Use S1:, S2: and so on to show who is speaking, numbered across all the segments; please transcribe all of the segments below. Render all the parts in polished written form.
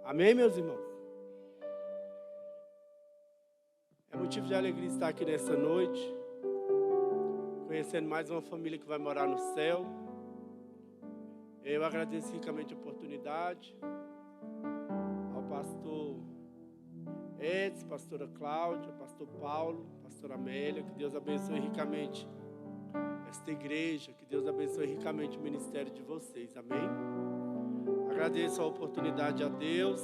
S1: Amém, meus irmãos? É motivo de alegria estar aqui nessa noite, conhecendo mais uma família que vai morar no céu. Eu agradeço ricamente a oportunidade ao pastor Edson, pastora Cláudia, pastor Paulo, pastora Amélia. Que Deus abençoe ricamente esta igreja, que Deus abençoe ricamente o ministério de vocês, amém? Agradeço a oportunidade a Deus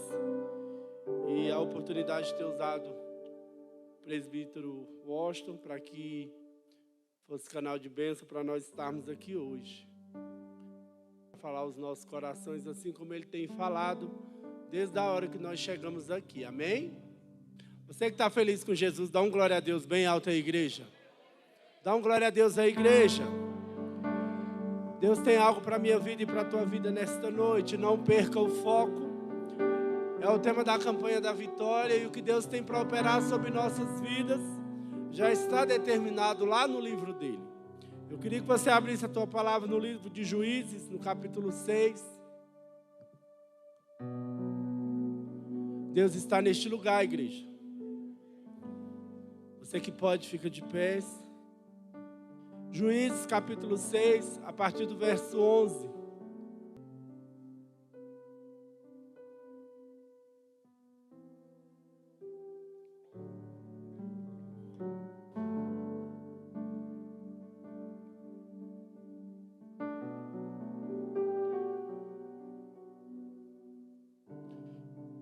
S1: e a oportunidade de ter usado o presbítero Washington para que fosse canal de bênção para nós estarmos aqui hoje. Falar aos nossos corações assim como Ele tem falado desde a hora que nós chegamos aqui, amém? Você que está feliz com Jesus, dá um glória a Deus bem alto aí, igreja. Dá um glória a Deus aí, igreja. Deus tem algo para a minha vida e para a tua vida nesta noite. Não perca o foco. É o tema da campanha da vitória. E o que Deus tem para operar sobre nossas vidas já está determinado lá no livro dele. Eu queria que você abrisse a tua palavra no livro de Juízes, no capítulo 6. Deus está neste lugar, igreja. Você que pode, fica de pé. Juízes, capítulo 6, a partir do verso 11.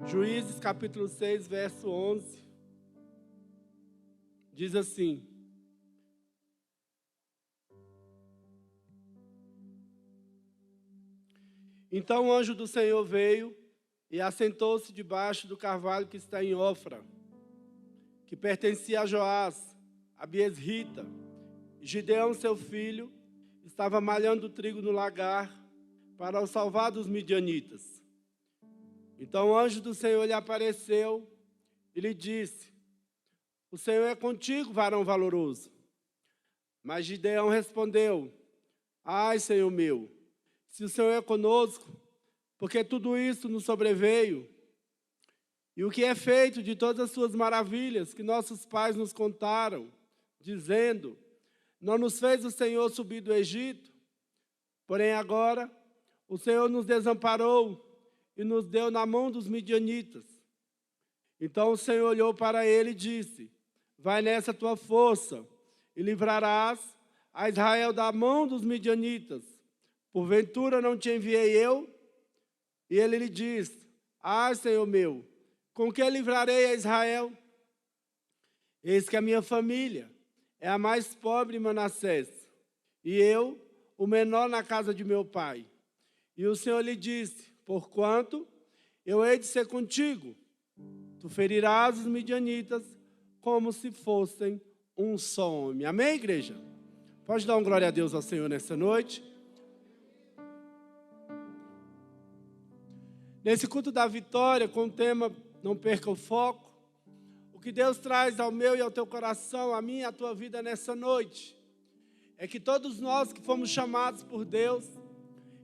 S1: Juízes, capítulo 6, verso 11. Diz assim: Então o anjo do Senhor veio e assentou-se debaixo do carvalho que está em Ofra, que pertencia a Joás, a Biesrita. Gideão, seu filho, estava malhando trigo no lagar para o salvar dos midianitas. Então o anjo do Senhor lhe apareceu e lhe disse: O Senhor é contigo, varão valoroso. Mas Gideão respondeu: Ai, Senhor meu, se o Senhor é conosco, porque tudo isso nos sobreveio, e o que é feito de todas as suas maravilhas que nossos pais nos contaram, dizendo: Não nos fez o Senhor subir do Egito? Porém agora o Senhor nos desamparou e nos deu na mão dos midianitas. Então o Senhor olhou para ele e disse: Vai nessa tua força e livrarás a Israel da mão dos midianitas. Porventura não te enviei eu? E ele lhe diz: Ai, Senhor meu, com que livrarei a Israel? Eis que a minha família é a mais pobre em Manassés, e eu, o menor na casa de meu pai. E o Senhor lhe disse: Porquanto eu hei de ser contigo, tu ferirás os midianitas como se fossem um só homem. Amém, igreja? Pode dar um glória a Deus ao Senhor nessa noite? Nesse culto da vitória, com o tema Não Perca o Foco, o que Deus traz ao meu e ao teu coração, a mim e a tua vida nessa noite, é que todos nós que fomos chamados por Deus,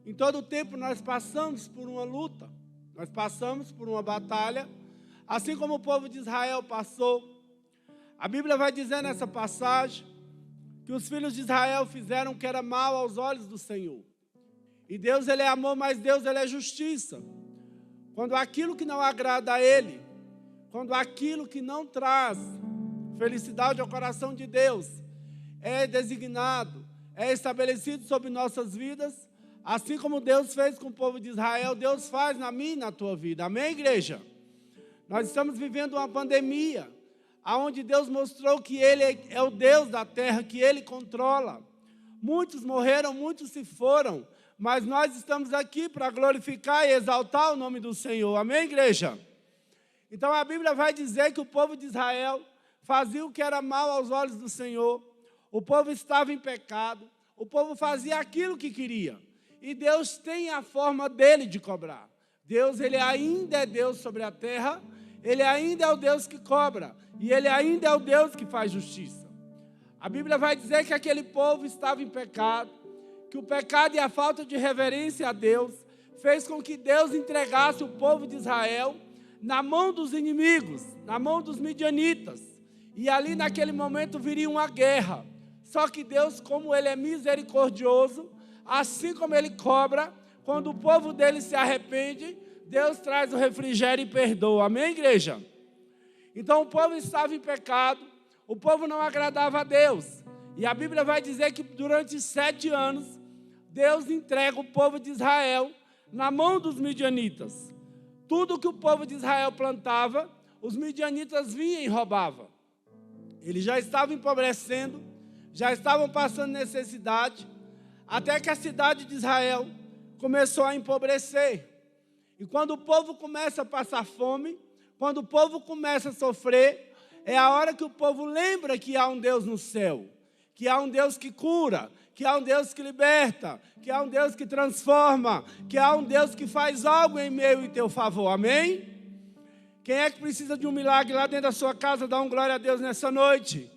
S1: em todo o tempo nós passamos por uma luta, nós passamos por uma batalha, assim como o povo de Israel passou. A Bíblia vai dizer nessa passagem que os filhos de Israel fizeram o que era mal aos olhos do Senhor. E Deus, Ele é amor, mas Deus, Ele é justiça. Quando aquilo que não agrada a Ele, quando aquilo que não traz felicidade ao coração de Deus é designado, é estabelecido sobre nossas vidas, assim como Deus fez com o povo de Israel, Deus faz na minha e na tua vida. Amém, igreja? Nós estamos vivendo uma pandemia, onde Deus mostrou que Ele é o Deus da terra, que Ele controla. Muitos morreram, muitos se foram, mas nós estamos aqui para glorificar e exaltar o nome do Senhor. Amém, igreja? Então a Bíblia vai dizer que o povo de Israel fazia o que era mal aos olhos do Senhor. O povo estava em pecado, o povo fazia aquilo que queria. E Deus tem a forma dele de cobrar. Deus, Ele ainda é Deus sobre a terra, Ele ainda é o Deus que cobra, e Ele ainda é o Deus que faz justiça. A Bíblia vai dizer que aquele povo estava em pecado, que o pecado e a falta de reverência a Deus fez com que Deus entregasse o povo de Israel na mão dos inimigos, na mão dos midianitas. E ali naquele momento viria uma guerra. Só que Deus, como Ele é misericordioso, assim como Ele cobra, quando o povo dele se arrepende, Deus traz o refrigério e perdoa. Amém, igreja? Então o povo estava em pecado, o povo não agradava a Deus. E a Bíblia vai dizer que durante 7 anos, Deus entrega o povo de Israel na mão dos midianitas. Tudo que o povo de Israel plantava, os midianitas vinham e roubavam. Eles já estavam empobrecendo, já estavam passando necessidade, até que a cidade de Israel começou a empobrecer. E quando o povo começa a passar fome, quando o povo começa a sofrer, é a hora que o povo lembra que há um Deus no céu, que há um Deus que cura, que há um Deus que liberta, que há um Deus que transforma, que há um Deus que faz algo em meu e teu favor. Amém? Quem é que precisa de um milagre lá dentro da sua casa? Dá um glória a Deus nessa noite.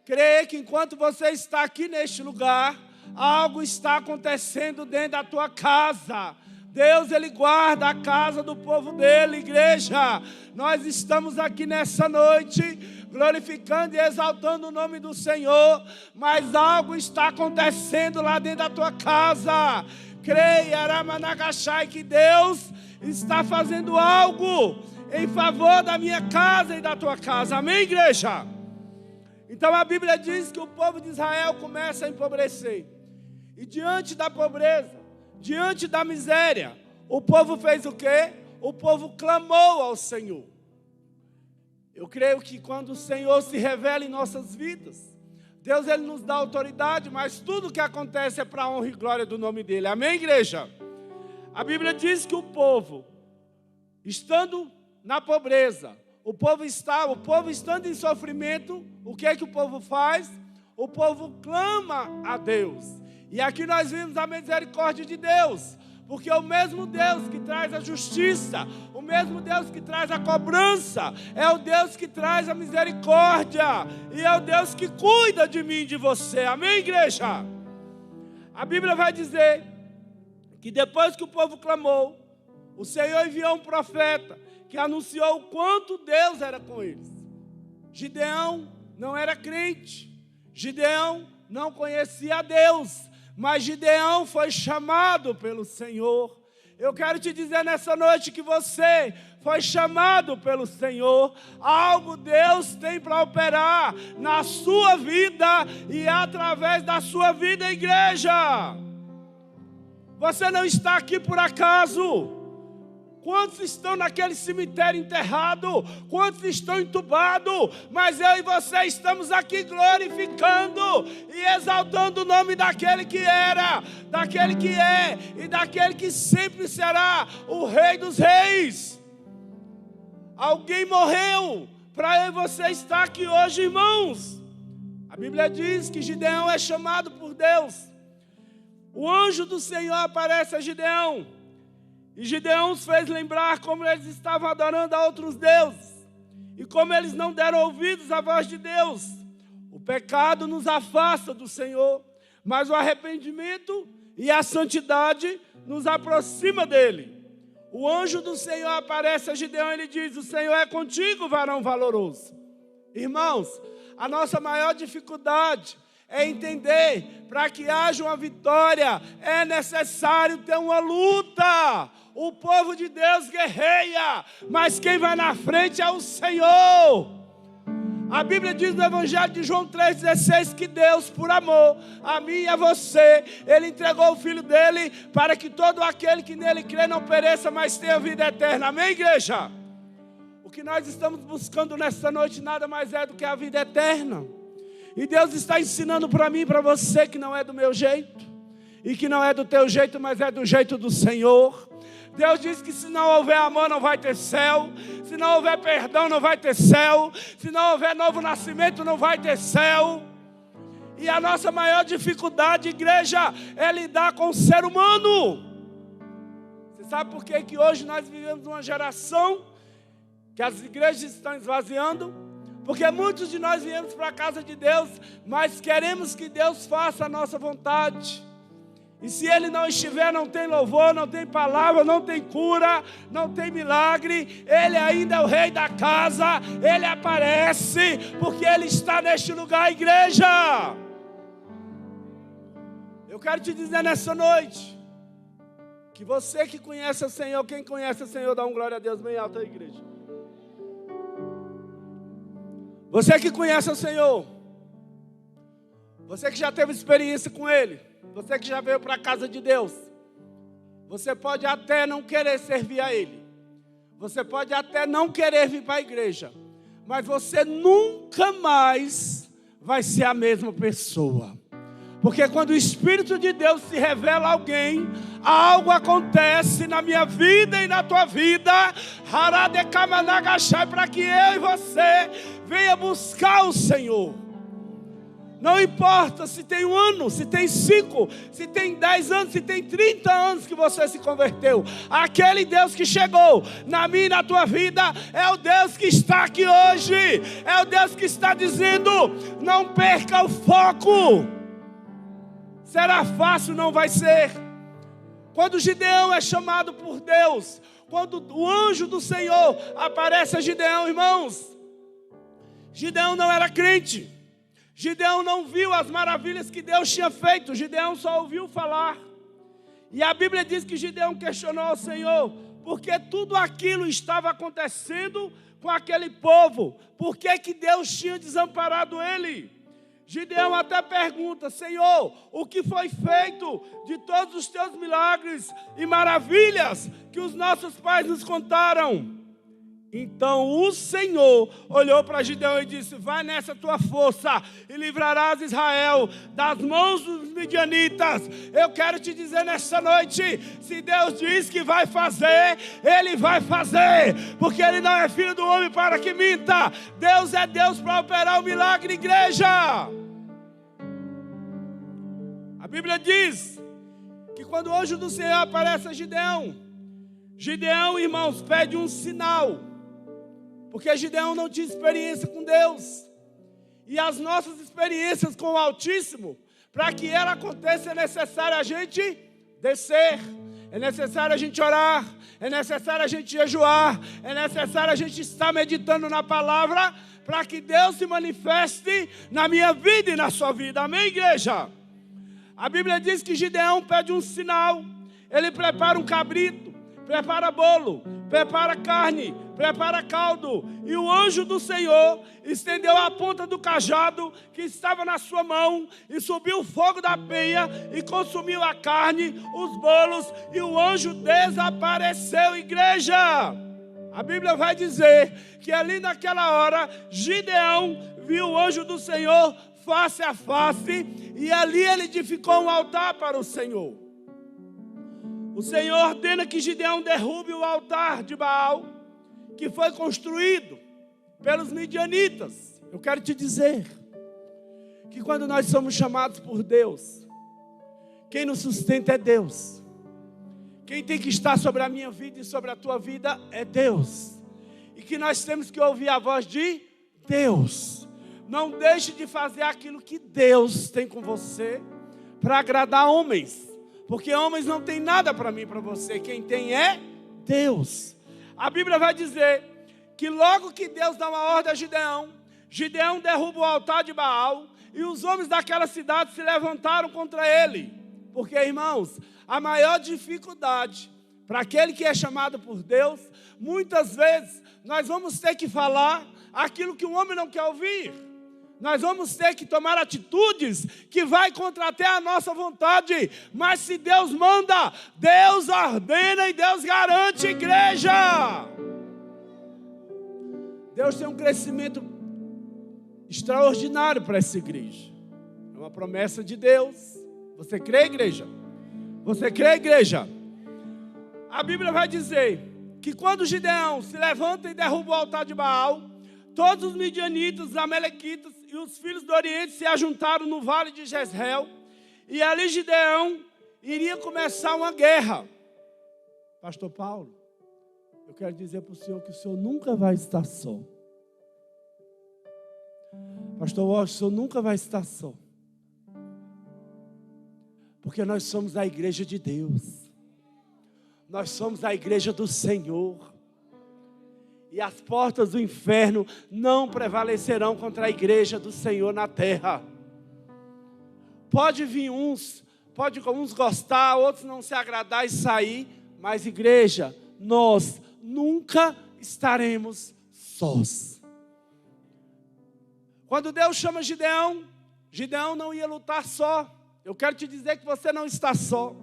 S1: Creia que enquanto você está aqui neste lugar, algo está acontecendo dentro da tua casa. Deus, Ele guarda a casa do povo dEle, igreja. Nós estamos aqui nessa noite, glorificando e exaltando o nome do Senhor, mas algo está acontecendo lá dentro da tua casa. Creia, Aramanagachai, que Deus está fazendo algo em favor da minha casa e da tua casa. Amém, igreja? Então a Bíblia diz que o povo de Israel começa a empobrecer. E diante da pobreza, diante da miséria, o povo fez o quê? O povo clamou ao Senhor. Eu creio que quando o Senhor se revela em nossas vidas, Deus, Ele nos dá autoridade, mas tudo que acontece é para a honra e glória do nome dEle. Amém, igreja? A Bíblia diz que o povo, estando na pobreza, o povo estando em sofrimento, o que é que o povo faz? O povo clama a Deus. E aqui nós vimos a misericórdia de Deus, porque o mesmo Deus que traz a justiça, o mesmo Deus que traz a cobrança, é o Deus que traz a misericórdia, e é o Deus que cuida de mim e de você. Amém, igreja? A Bíblia vai dizer que depois que o povo clamou, o Senhor enviou um profeta que anunciou o quanto Deus era com eles. Gideão não era crente, Gideão não conhecia a Deus, mas Gideão foi chamado pelo Senhor. Eu quero te dizer nessa noite que você foi chamado pelo Senhor. Algo Deus tem para operar na sua vida e através da sua vida, igreja. Você não está aqui por acaso. Quantos estão naquele cemitério enterrado? Quantos estão entubados? Mas eu e você estamos aqui glorificando e exaltando o nome daquele que era, daquele que é e daquele que sempre será o Rei dos Reis. Alguém morreu para eu e você estar aqui hoje, irmãos. A Bíblia diz que Gideão é chamado por Deus. O anjo do Senhor aparece a Gideão. E Gideão os fez lembrar como eles estavam adorando a outros deuses. E como eles não deram ouvidos à voz de Deus. O pecado nos afasta do Senhor, mas o arrependimento e a santidade nos aproxima dele. O anjo do Senhor aparece a Gideão e ele diz: o Senhor é contigo, varão valoroso. Irmãos, a nossa maior dificuldade é entender, para que haja uma vitória, é necessário ter uma luta. O povo de Deus guerreia, mas quem vai na frente é o Senhor. A Bíblia diz no Evangelho de João 3,16 que Deus, por amor a mim e a você, Ele entregou o Filho dEle para que todo aquele que nele crê não pereça, mas tenha vida eterna. Amém, igreja? O que nós estamos buscando nesta noite nada mais é do que a vida eterna. E Deus está ensinando para mim e para você que não é do meu jeito, e que não é do teu jeito, mas é do jeito do Senhor. Deus diz que se não houver amor não vai ter céu, se não houver perdão não vai ter céu, se não houver novo nascimento não vai ter céu. E a nossa maior dificuldade, igreja, é lidar com o ser humano. Você sabe por que hoje nós vivemos uma geração que as igrejas estão esvaziando? Porque muitos de nós viemos para a casa de Deus, mas queremos que Deus faça a nossa vontade. E se ele não estiver, não tem louvor, não tem palavra, não tem cura, não tem milagre. Ele ainda é o rei da casa. Ele aparece porque ele está neste lugar, igreja. Eu quero te dizer nessa noite que você que conhece o Senhor, quem conhece o Senhor, dá um glória a Deus bem alto, igreja. Você que conhece o Senhor, você que já teve experiência com Ele, você que já veio para a casa de Deus, você pode até não querer servir a Ele, você pode até não querer vir para a igreja, mas você nunca mais vai ser a mesma pessoa. Porque quando o Espírito de Deus se revela a alguém, algo acontece na minha vida e na tua vida, para que eu e você venha buscar o Senhor. Não importa se tem 1 ano, se tem 5, se tem 10 anos, se tem 30 anos que você se converteu. Aquele Deus que chegou na minha e na tua vida é o Deus que está aqui hoje. É o Deus que está dizendo, não perca o foco. Será fácil? Não vai ser. Quando Gideão é chamado por Deus, quando o anjo do Senhor aparece a Gideão, irmãos, Gideão não era crente. Gideão não viu as maravilhas que Deus tinha feito. Gideão só ouviu falar. E a Bíblia diz que Gideão questionou ao Senhor, porque tudo aquilo estava acontecendo com aquele povo. Por que Deus tinha desamparado ele? Gideão até pergunta, Senhor, o que foi feito de todos os teus milagres e maravilhas que os nossos pais nos contaram? Então o Senhor olhou para Gideão e disse, vai nessa tua força e livrarás Israel das mãos dos midianitas. Eu quero te dizer nessa noite, se Deus diz que vai fazer, Ele vai fazer, porque Ele não é filho do homem para que minta. Deus é Deus para operar o milagre, igreja. A Bíblia diz que quando o anjo do Senhor aparece a Gideão, Gideão, irmãos, pede um sinal. Porque Gideão não tinha experiência com Deus. E as nossas experiências com o Altíssimo, para que ela aconteça, é necessário a gente descer. É necessário a gente orar. É necessário a gente jejuar. É necessário a gente estar meditando na palavra, para que Deus se manifeste na minha vida e na sua vida. Amém, igreja? A Bíblia diz que Gideão pede um sinal. Ele prepara um cabrito, prepara bolo, prepara carne, prepara caldo. E o anjo do Senhor estendeu a ponta do cajado que estava na sua mão, e subiu o fogo da penha, e consumiu a carne, os bolos, e o anjo desapareceu, igreja. A Bíblia vai dizer que ali naquela hora, Gideão viu o anjo do Senhor face a face, e ali ele edificou um altar para o Senhor. O Senhor ordena que Gideão derrube o altar de Baal, que foi construído pelos midianitas. Eu quero te dizer que quando nós somos chamados por Deus, quem nos sustenta é Deus. Quem tem que estar sobre a minha vida e sobre a tua vida é Deus. E que nós temos que ouvir a voz de Deus. Não deixe de fazer aquilo que Deus tem com você para agradar homens. Porque homens não têm nada para mim e para você. Quem tem é Deus. A Bíblia vai dizer que logo que Deus dá uma ordem a Gideão, Gideão derruba o altar de Baal, e os homens daquela cidade se levantaram contra ele. Porque, irmãos, a maior dificuldade para aquele que é chamado por Deus, muitas vezes nós vamos ter que falar aquilo que o homem não quer ouvir. Nós vamos ter que tomar atitudes que vai contra até a nossa vontade. Mas se Deus manda, Deus ordena e Deus garante, igreja. Deus tem um crescimento extraordinário para essa igreja. É uma promessa de Deus. Você crê, igreja? Você crê, igreja? A Bíblia vai dizer que quando Gideão se levanta e derruba o altar de Baal, todos os midianitas, os amalequitas e os filhos do Oriente se ajuntaram no vale de Jezreel. E ali Gideão iria começar uma guerra. Pastor Paulo, eu quero dizer para o senhor que o senhor nunca vai estar só. Pastor Walsh, o senhor nunca vai estar só. Porque nós somos a igreja de Deus. Nós somos a igreja do Senhor. E as portas do inferno não prevalecerão contra a igreja do Senhor na terra. Pode vir uns gostar, outros não se agradar e sair. Mas igreja, nós nunca estaremos sós. Quando Deus chama Gideão, Gideão não ia lutar só. Eu quero te dizer que você não está só.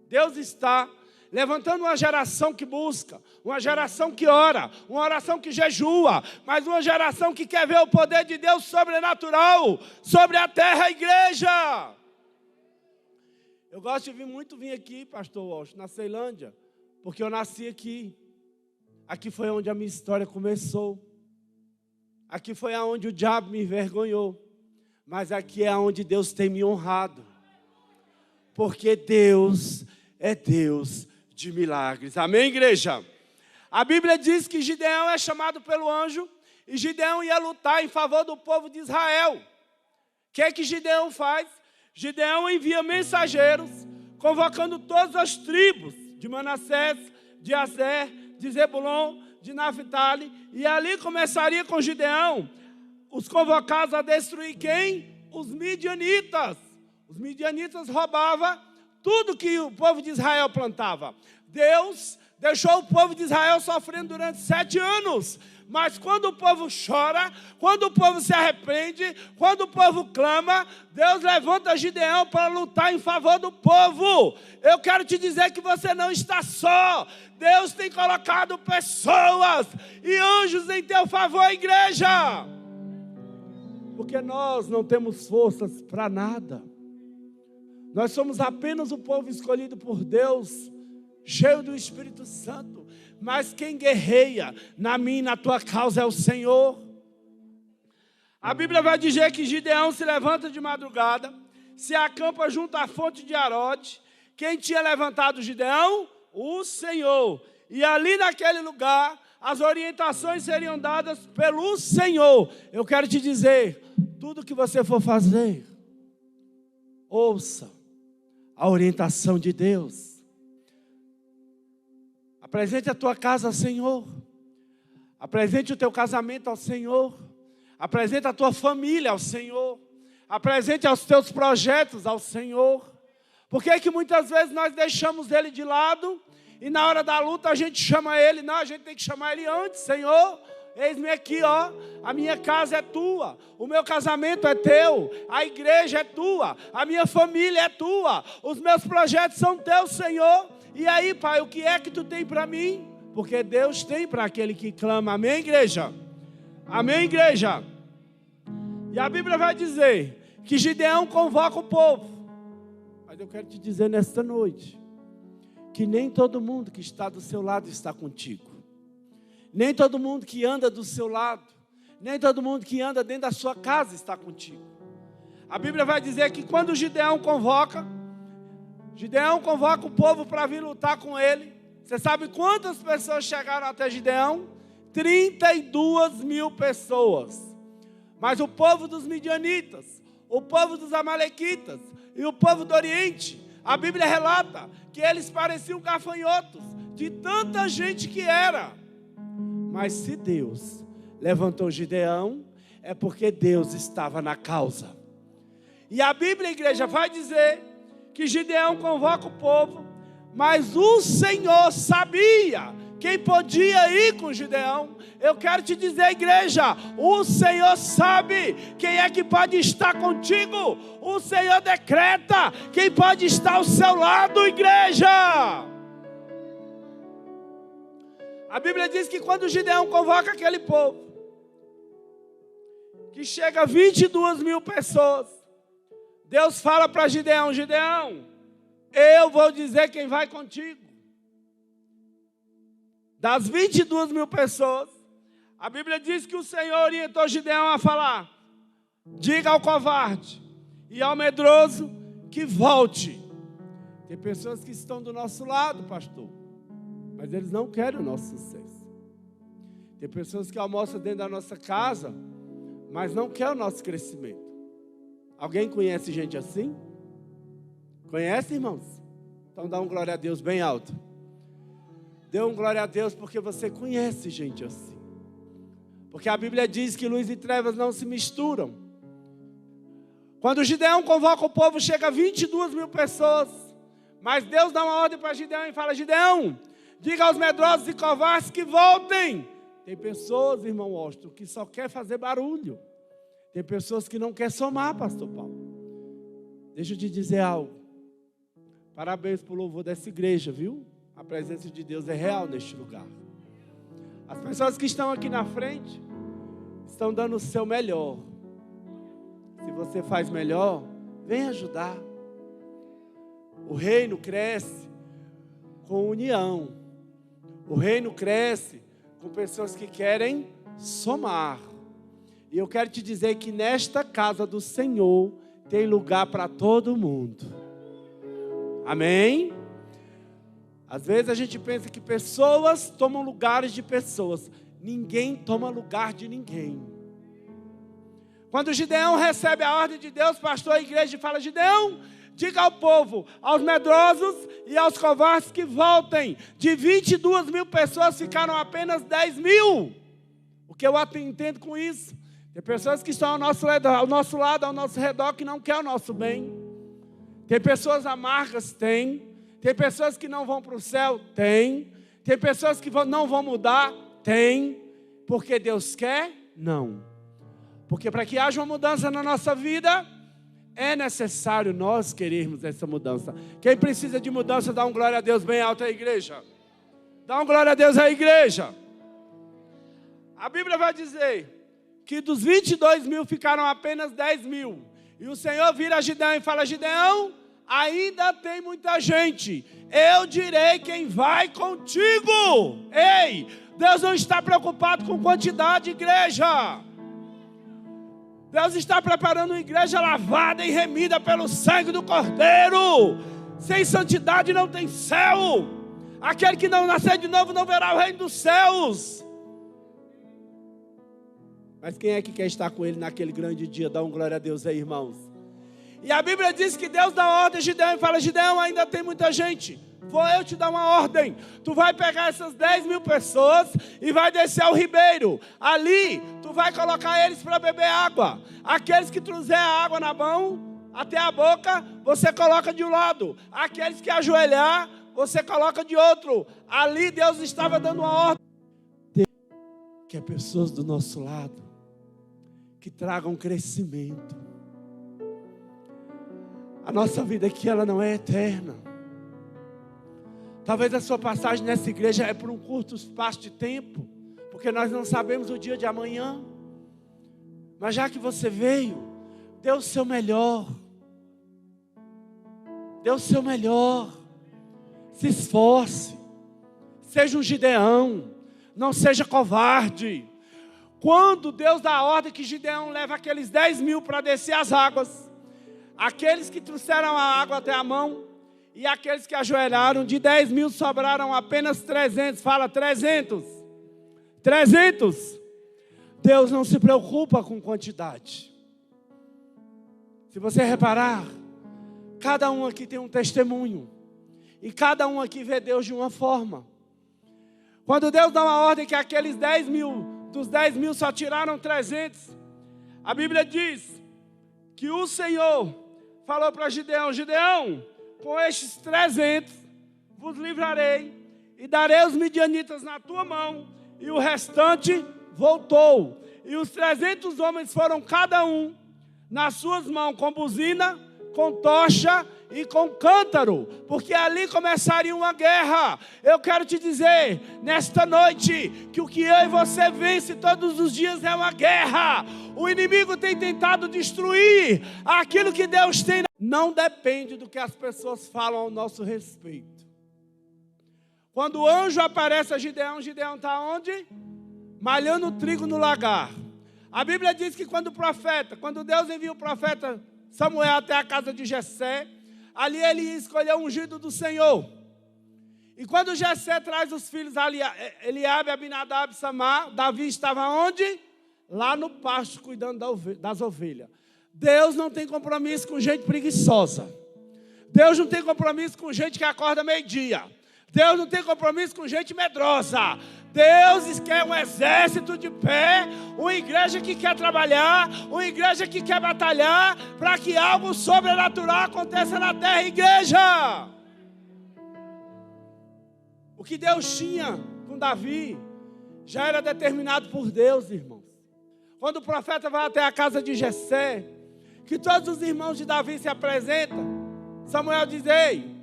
S1: Deus está levantando uma geração que busca, uma geração que ora, uma oração que jejua, mas uma geração que quer ver o poder de Deus sobrenatural sobre a terra, igreja. Eu gosto de vir aqui, pastor Walsh, na Ceilândia, porque eu nasci aqui. Aqui foi onde a minha história começou. Aqui foi onde o diabo me envergonhou. Mas aqui é onde Deus tem me honrado. Porque Deus é Deus de milagres. Amém, igreja? A Bíblia diz que Gideão é chamado pelo anjo e Gideão ia lutar em favor do povo de Israel. O que Gideão faz? Gideão envia mensageiros convocando todas as tribos de Manassés, de Aser, de Zebulon, de Naphtali, e ali começaria com Gideão os convocados a destruir quem? Os midianitas. Os midianitas roubavam tudo que o povo de Israel plantava. Deus deixou o povo de Israel sofrendo durante 7 anos. Mas quando o povo chora, quando o povo se arrepende, quando o povo clama, Deus levanta Gideão para lutar em favor do povo. Eu quero te dizer que você não está só. Deus tem colocado pessoas e anjos em teu favor, igreja. Porque nós não temos forças para nada. Nós somos apenas o povo escolhido por Deus, cheio do Espírito Santo. Mas quem guerreia na minha e na tua causa é o Senhor. A Bíblia vai dizer que Gideão se levanta de madrugada, se acampa junto à fonte de Arode. Quem tinha levantado Gideão? O Senhor. E ali naquele lugar, as orientações seriam dadas pelo Senhor. Eu quero te dizer, tudo que você for fazer, ouça a orientação de Deus. Apresente a tua casa ao Senhor. Apresente o teu casamento ao Senhor. Apresente a tua família ao Senhor. Apresente os teus projetos ao Senhor. Por que que muitas vezes nós deixamos Ele de lado e na hora da luta a gente chama Ele? Não, a gente tem que chamar Ele antes. Senhor, eis-me aqui, ó. A minha casa é tua. O meu casamento é teu. A igreja é tua. A minha família é tua. Os meus projetos são teus, Senhor. E aí, Pai, o que é que tu tem para mim? Porque Deus tem para aquele que clama. Amém, igreja? Amém, igreja? E a Bíblia vai dizer que Gideão convoca o povo. Mas eu quero te dizer nesta noite que nem todo mundo que está do seu lado está contigo. Nem todo mundo que anda do seu lado, nem todo mundo que anda dentro da sua casa está contigo. A Bíblia vai dizer que quando Gideão convoca o povo para vir lutar com ele. Você sabe quantas pessoas chegaram até Gideão? 32.000 pessoas. Mas o povo dos midianitas, o povo dos amalequitas e o povo do Oriente, a Bíblia relata que eles pareciam gafanhotos de tanta gente que era. Mas se Deus levantou Gideão, é porque Deus estava na causa. E a Bíblia, igreja, vai dizer que Gideão convoca o povo, mas o Senhor sabia quem podia ir com Gideão. Eu quero te dizer, igreja, o Senhor sabe quem é que pode estar contigo. O Senhor decreta quem pode estar ao seu lado, igreja. A Bíblia diz que quando Gideão convoca aquele povo, que chega a 22.000 pessoas, Deus fala para Gideão: Gideão, eu vou dizer quem vai contigo. Das 22.000 pessoas, a Bíblia diz que o Senhor orientou Gideão a falar: diga ao covarde e ao medroso que volte. Tem pessoas que estão do nosso lado, pastor, mas eles não querem o nosso sucesso. Tem pessoas que almoçam dentro da nossa casa, mas não querem o nosso crescimento. Alguém conhece gente assim? Conhece, irmãos? Então dá um glória a Deus bem alto. Dê um glória a Deus porque você conhece gente assim. Porque a Bíblia diz que luz e trevas não se misturam. Quando Gideão convoca o povo, chega a 22 mil pessoas. Mas Deus dá uma ordem para Gideão e fala: Gideão, diga aos medrosos e covardes que voltem. Tem pessoas, irmão Washington, que só quer fazer barulho. Tem pessoas que não querem somar, pastor Paulo. Deixa eu te dizer algo. Parabéns pelo louvor dessa igreja, viu? A presença de Deus é real neste lugar. As pessoas que estão aqui na frente estão dando o seu melhor. Se você faz melhor, vem ajudar. O reino cresce com união. O reino cresce com pessoas que querem somar. E eu quero te dizer que nesta casa do Senhor tem lugar para todo mundo. Amém? Às vezes a gente pensa que pessoas tomam lugares de pessoas. Ninguém toma lugar de ninguém. Quando Gideão recebe a ordem de Deus, pastor a igreja fala: Gideão, diga ao povo, aos medrosos e aos covardes que voltem. De 22 mil pessoas ficaram apenas 10 mil. O que eu entendo com isso? Tem pessoas que estão ao nosso lado, ao nosso redor, que não querem o nosso bem. Tem pessoas amargas? Tem. Tem pessoas que não vão para o céu? Tem. Tem pessoas que não vão mudar? Tem. Porque Deus quer? Não. Porque para que haja uma mudança na nossa vida, é necessário nós querermos essa mudança. Quem precisa de mudança, dá um glória a Deus bem alto à igreja. Dá um glória a Deus à igreja. A Bíblia vai dizer que dos 22 mil ficaram apenas 10 mil. E o Senhor vira a Gideão e fala: Gideão, ainda tem muita gente. Eu direi quem vai contigo. Ei, Deus não está preocupado com quantidade, igreja. Deus está preparando uma igreja lavada e remida pelo sangue do Cordeiro. Sem santidade não tem céu. Aquele que não nascer de novo não verá o reino dos céus. Mas quem é que quer estar com ele naquele grande dia? Dá um glória a Deus aí, irmãos. E a Bíblia diz que Deus dá ordem a Gideão e fala: Gideão, ainda tem muita gente. Vou eu te dar uma ordem. Tu vai pegar essas 10 mil pessoas e vai descer ao ribeiro. Ali, tu vai colocar eles para beber água. Aqueles que trouxer a água na mão, até a boca, você coloca de um lado. Aqueles que ajoelhar, você coloca de outro. Ali Deus estava dando uma ordem. Que é pessoas do nosso lado que tragam crescimento. A nossa vida aqui, ela não é eterna. Talvez a sua passagem nessa igreja é por um curto espaço de tempo, porque nós não sabemos o dia de amanhã. Mas já que você veio, dê o seu melhor. Dê o seu melhor. Se esforce. Seja um Gideão. Não seja covarde. Quando Deus dá a ordem que Gideão leva aqueles 10 mil para descer as águas, aqueles que trouxeram a água até a mão e aqueles que ajoelharam, de 10 mil sobraram apenas 300. Fala, 300. 300. Deus não se preocupa com quantidade. Se você reparar, cada um aqui tem um testemunho. E cada um aqui vê Deus de uma forma. Quando Deus dá uma ordem que aqueles 10 mil, dos 10 mil só tiraram 300. A Bíblia diz que o Senhor falou para Gideão: Gideão, com estes 300 vos livrarei e darei os midianitas na tua mão. E o restante voltou. E os 300 homens foram cada um nas suas mãos com buzina, com tocha e com cântaro, porque ali começaria uma guerra. Eu quero te dizer, nesta noite, que o que eu e você vence todos os dias é uma guerra. O inimigo tem tentado destruir aquilo que Deus tem. Não depende do que as pessoas falam ao nosso respeito. Quando o anjo aparece a Gideão, Gideão está onde? Malhando trigo no lagar. A Bíblia diz que quando Deus envia o profeta Samuel até a casa de Jessé, ali ele escolheu o ungido do Senhor. E quando Jessé traz os filhos, Eliabe, Abinadab, Samar, Davi estava onde? Lá no pasto, cuidando das ovelhas. Deus não tem compromisso com gente preguiçosa. Deus não tem compromisso com gente que acorda meio-dia. Deus não tem compromisso com gente medrosa. Deus quer um exército de pé, uma igreja que quer trabalhar, uma igreja que quer batalhar, para que algo sobrenatural aconteça na terra, igreja. O que Deus tinha com Davi já era determinado por Deus, irmãos. Quando o profeta vai até a casa de Jessé, que todos os irmãos de Davi se apresentam, Samuel diz: ei,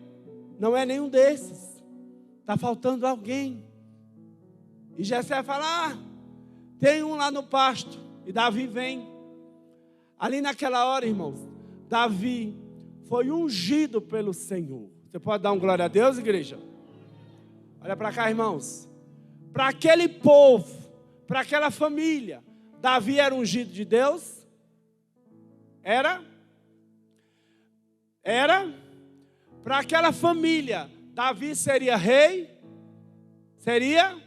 S1: não é nenhum desses, está faltando alguém. E Jessé fala: tem um lá no pasto. E Davi vem. Ali naquela hora, irmãos, Davi foi ungido pelo Senhor. Você pode dar um glória a Deus, igreja? Olha para cá, irmãos. Para aquele povo, para aquela família, Davi era ungido de Deus? Era? Para aquela família, Davi seria rei? Seria?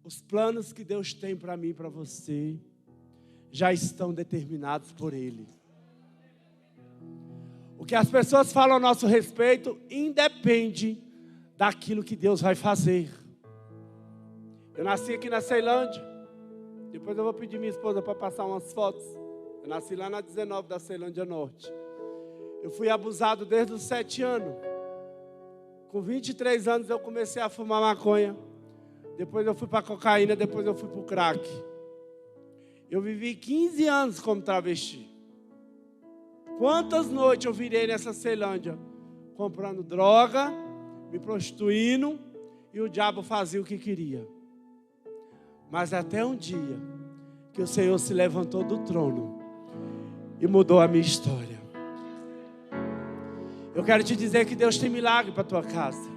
S1: Os planos que Deus tem para mim e para você já estão determinados por Ele. O que as pessoas falam a nosso respeito independe daquilo que Deus vai fazer. Eu nasci aqui na Ceilândia. Depois eu vou pedir minha esposa para passar umas fotos. Eu nasci lá na 19 da Ceilândia Norte. Eu fui abusado desde os 7 anos. Com 23 anos eu comecei a fumar maconha. Depois eu fui para a cocaína, depois eu fui para o crack. Eu vivi 15 anos como travesti. Quantas noites eu virei nessa Ceilândia? Comprando droga, me prostituindo, e o diabo fazia o que queria. Mas até um dia que o Senhor se levantou do trono e mudou a minha história. Eu quero te dizer que Deus tem milagre para a tua casa.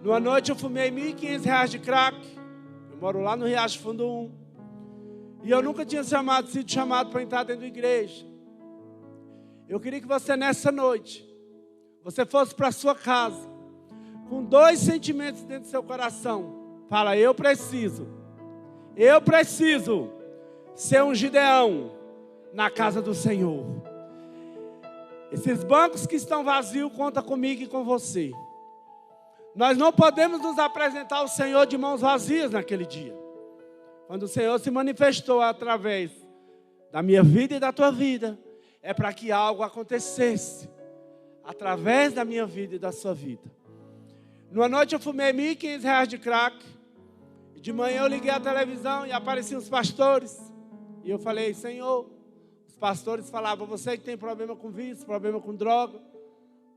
S1: Numa noite eu fumei R$1.500 de crack. Eu moro lá no Riacho Fundo 1. E eu nunca tinha sido chamado para entrar dentro da igreja. Eu queria que você nessa noite, você fosse para a sua casa, com 2 sentimentos dentro do seu coração. Fala: eu preciso ser um Gideão na casa do Senhor. Esses bancos que estão vazios, conta comigo e com você. Nós não podemos nos apresentar ao Senhor de mãos vazias naquele dia. Quando o Senhor se manifestou através da minha vida e da tua vida, é para que algo acontecesse através da minha vida e da sua vida. Numa noite eu fumei R$1.500 de crack. De manhã eu liguei a televisão e apareciam os pastores. E eu falei: Senhor, os pastores falavam: você que tem problema com vício, problema com droga.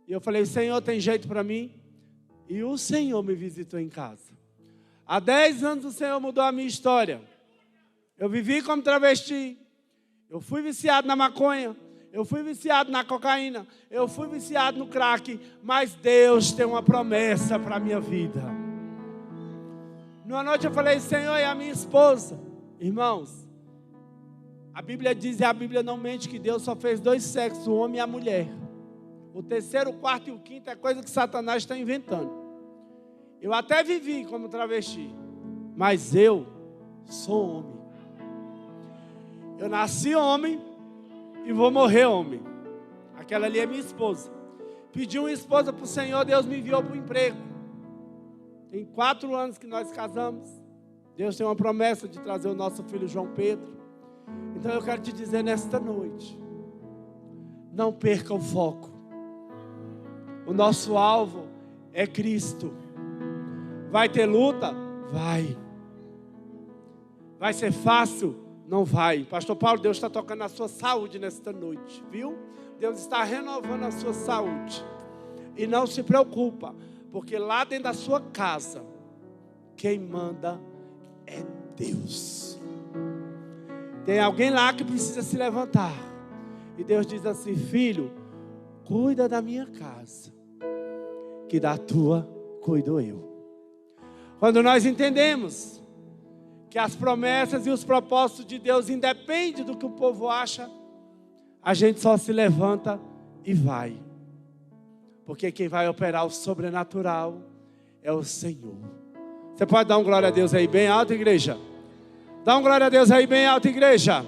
S1: E eu falei: Senhor, tem jeito para mim? E o Senhor me visitou em casa. Há 10 anos o Senhor mudou a minha história. Eu vivi como travesti. Eu fui viciado na maconha. Eu fui viciado na cocaína. Eu fui viciado no crack. Mas Deus tem uma promessa para a minha vida. Numa noite eu falei: Senhor, e a minha esposa? Irmãos, a Bíblia diz, e a Bíblia não mente, que Deus só fez 2 sexos, o homem e a mulher. O terceiro, o quarto e o quinto é coisa que Satanás está inventando. Eu até vivi como travesti, mas eu sou homem. Eu nasci homem e vou morrer homem. Aquela ali é minha esposa. Pedi uma esposa para o Senhor, Deus me enviou para o emprego. Tem 4 anos que nós casamos. Deus tem uma promessa de trazer o nosso filho João Pedro. Então eu quero te dizer nesta noite: não perca o foco. O nosso alvo é Cristo. Vai ter luta? Vai. Vai ser fácil? Não vai. Pastor Paulo, Deus está tocando na sua saúde nesta noite, viu? Deus está renovando a sua saúde. E não se preocupa, porque lá dentro da sua casa, quem manda é Deus. Tem alguém lá que precisa se levantar. E Deus diz assim: filho, cuida da minha casa, que da tua cuido eu. Quando nós entendemos que as promessas e os propósitos de Deus independem do que o povo acha, a gente só se levanta e vai. Porque quem vai operar o sobrenatural é o Senhor. Você pode dar um glória a Deus aí bem alto, igreja? Dá um glória a Deus aí bem alto, igreja.